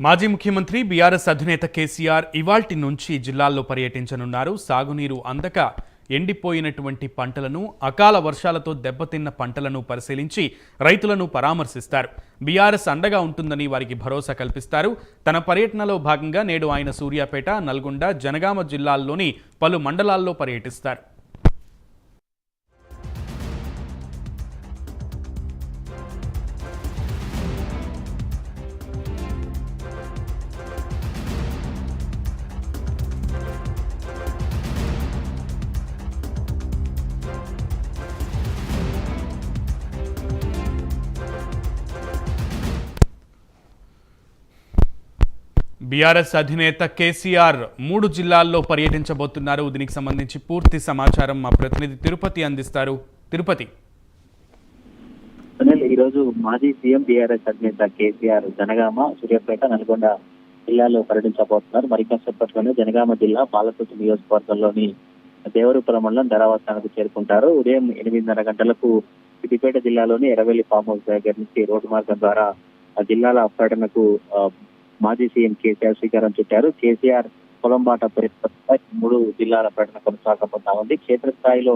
మాజీ ముఖ్యమంత్రి బీఆర్ఎస్ అధినేత కేసీఆర్ ఇవాల్టి నుంచి జిల్లాల్లో పర్యటించనున్నారు. సాగునీరు అందక ఎండిపోయినటువంటి పంటలను, అకాల వర్షాలతో దెబ్బతిన్న పంటలను పరిశీలించి రైతులను పరామర్శిస్తారు. బీఆర్ఎస్ అండగా ఉంటుందని వారికి భరోసా కల్పిస్తారు. తన పర్యటనలో భాగంగా నేడు ఆయన సూర్యాపేట, నల్గొండ, జనగామ జిల్లాల్లోని పలు మండలాల్లో పర్యటిస్తారు. బీఆర్ఎస్ అధినేత కేసీఆర్ 3 జిల్లాల్లో పర్యటించబోతున్నారు. దీనికి సంబంధించి పూర్తి సమాచారం మా ప్రతినిధి తిరుపతి అందిస్తారు. తిరుపతి. ఈరోజు మాజీ సీఎం బీఆర్ఎస్ అధినేత కేసీఆర్ జనగామ, సూర్యాపేట, నల్గొండ జిల్లాలో పర్యటించబోతున్నారు. మరికాసేపట్లోనే జనగామ జిల్లా పాలకుర్తి నియోజకవర్గంలోని దేవరూపురం మండలం ధరావస్థానికి చేరుకుంటారు. ఉదయం 8:30 గంటలకు సిద్దిపేట జిల్లాలోని ఎర్రవెల్లి ఫామ్ హౌస్ దగ్గర నుంచి రోడ్డు మార్గం ద్వారా జిల్లాల పర్యటనకు మాజీ సీఎం కేసీఆర్ శ్రీకారం చుట్టారు. కేసీఆర్ పొలంబాట పరిస్థితి 3 జిల్లాల పర్యటన కొనసాగబోతా ఉంది. క్షేత్రస్థాయిలో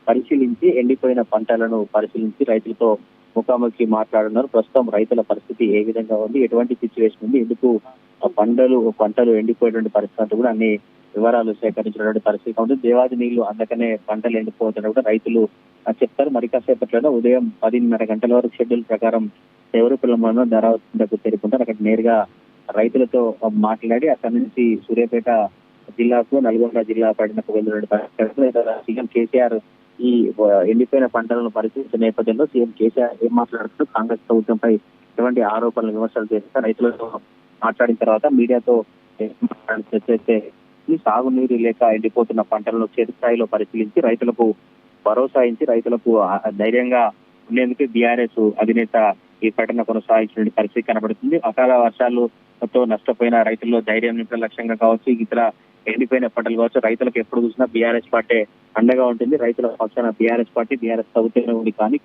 పరిశీలించి ఎండిపోయిన పంటలను పరిశీలించి రైతులతో ముఖాముఖి మాట్లాడుతున్నారు. ప్రస్తుతం రైతుల పరిస్థితి ఏ విధంగా ఉంది, ఎటువంటి సిచ్యువేషన్ ఉంది, ఎందుకు పంటలు ఎండిపోయేటువంటి పరిస్థితి కూడా అన్ని వివరాలు సేకరించినటువంటి పరిస్థితి ఉంది. దేవాది నీళ్లు అందుకనే పంటలు ఎండిపోతున్నా కూడా రైతులు చెప్తారు. మరి కాసేపట్లోనే ఉదయం 10:30 గంటల వరకు షెడ్యూల్ ప్రకారం దేవరూపురం ధరావస్థకు చేరుకుంటారు. అక్కడ నేరుగా రైతులతో మాట్లాడి అక్కడి నుంచి సూర్యాపేట జిల్లాకు, నల్గొండ జిల్లా పర్యటనకు వెళ్ళినటువంటి సీఎం కేసీఆర్ ఈ ఎండిపోయిన పంటలను పరిశీలించిన నేపథ్యంలో సీఎం కేసీఆర్ ఏం మాట్లాడుతూ కాంగ్రెస్ ప్రభుత్వంపై ఎటువంటి ఆరోపణలు, విమర్శలు చేస్తే రైతులతో మాట్లాడిన తర్వాత మీడియాతో చర్చ సాగునీరు లేక ఎండిపోతున్న పంటలను క్షేత్రస్థాయిలో పరిశీలించి రైతులకు భరోసా ఇచ్చి రైతులకు ధైర్యంగా ఉండేందుకు బీఆర్ఎస్ అధినేత ఈ పర్యటన కొనసాగించిన పరిస్థితి కనబడుతుంది. అకాల వర్షాలతో నష్టపోయిన రైతుల్లో ధైర్యం నింపే లక్ష్యంగా కావచ్చు, ఇతర ఎండిపోయిన పంటలు కావచ్చు, రైతులకు ఎప్పుడు చూసినా బీఆర్ఎస్ పార్టీ అండగా ఉంటుంది. రైతుల పక్షాన బీఆర్ఎస్ పార్టీ, బీఆర్ఎస్ ప్రభుత్వం ఉంది. కానీ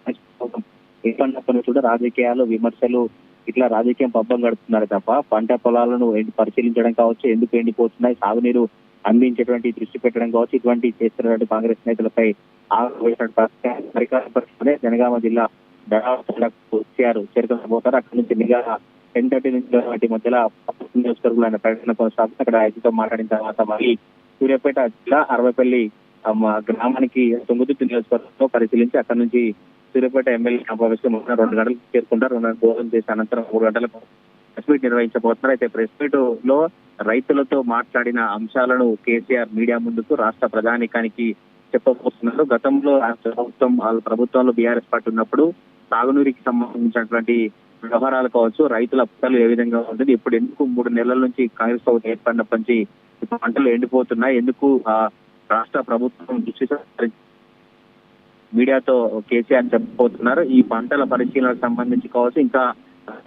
ఇప్పటికీ కూడా రాజకీయాలు, విమర్శలు ఇట్లా రాజకీయం పబ్బం గడుపుతున్నారు తప్ప పంట పొలాలను పరిశీలించడం కావచ్చు, ఎందుకు ఎండిపోతున్నాయి, సాగునీరు అందించేటువంటి దృష్టి పెట్టడం కావచ్చు, ఇటువంటి చేస్తున్నటువంటి కాంగ్రెస్ నేతలపై జనగామ జిల్లా చేరుకోబోతారు. అక్కడి నుంచి నిఘా 10:30 నుంచి వాటి మధ్యలో నియోజకవర్గంలో పర్యటన కొనసాగుతుంది. అక్కడ రైతులతో మాట్లాడిన తర్వాత మళ్ళీ సూర్యాపేట జిల్లా అరవైపల్లి గ్రామానికి తుంగతుర్తి నియోజకవర్గంలో పరిశీలించి అక్కడి నుంచి సూర్యాపేట ఎమ్మెల్యే సమావేశం 2 గంటలకు చేరుకుంటారు. 2 భోజనం చేసిన అనంతరం 3 గంటలకు ప్రెస్ మీట్ నిర్వహించబోతున్నారు. అయితే ప్రెస్ మీట్ లో రైతులతో మాట్లాడిన అంశాలను కేసీఆర్ మీడియా ముందుకు రాష్ట్ర ప్రజానీకానికి చెప్పబోతున్నారు. గతంలో వాళ్ళ ప్రభుత్వంలో బీఆర్ఎస్ పార్టీ ఉన్నప్పుడు సాగునీరికి సంబంధించినటువంటి వ్యవహారాలు కావచ్చు, రైతుల పంటలు ఏ విధంగా ఉంటుంది, ఇప్పుడు ఎందుకు 3 నెలల నుంచి కాంగ్రెస్ ప్రభుత్వం ఏర్పడినప్పటి నుంచి పంటలు ఎండిపోతున్నాయి, ఎందుకు రాష్ట్ర ప్రభుత్వం దృష్టి మీడియాతో కేసీఆర్ చెప్పబోతున్నారు. ఈ పంటల పరిశీలనకు సంబంధించి కావచ్చు, ఇంకా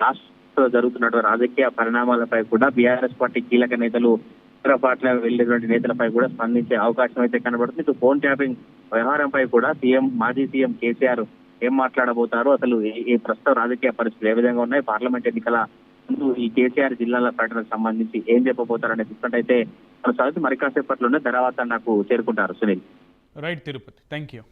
రాష్ట్రంలో జరుగుతున్నటువంటి రాజకీయ పరిణామాలపై కూడా బీఆర్ఎస్ పార్టీ కీలక నేతలు, ఇతర పార్టీలకు వెళ్లేటువంటి నేతలపై కూడా స్పందించే అవకాశం అయితే కనబడుతుంది. ఇటు ఫోన్ ట్యాపింగ్ వ్యవహారంపై కూడా మాజీ సీఎం కేసీఆర్ ఏం మాట్లాడబోతారు, అసలు ఈ ప్రస్తుత రాజకీయ పరిస్థితులు ఏ విధంగా ఉన్నాయి, పార్లమెంట్ ఎన్నికల ముందు ఈ కేసీఆర్ జిల్లాల పర్యటనకు సంబంధించి ఏం చెప్పబోతారు అనే చూసుకుంటే మరి కాసేపట్లోనే ధరావస్థ నాకు చేరుకుంటారు. Sunil. Right Tirupati, thank you.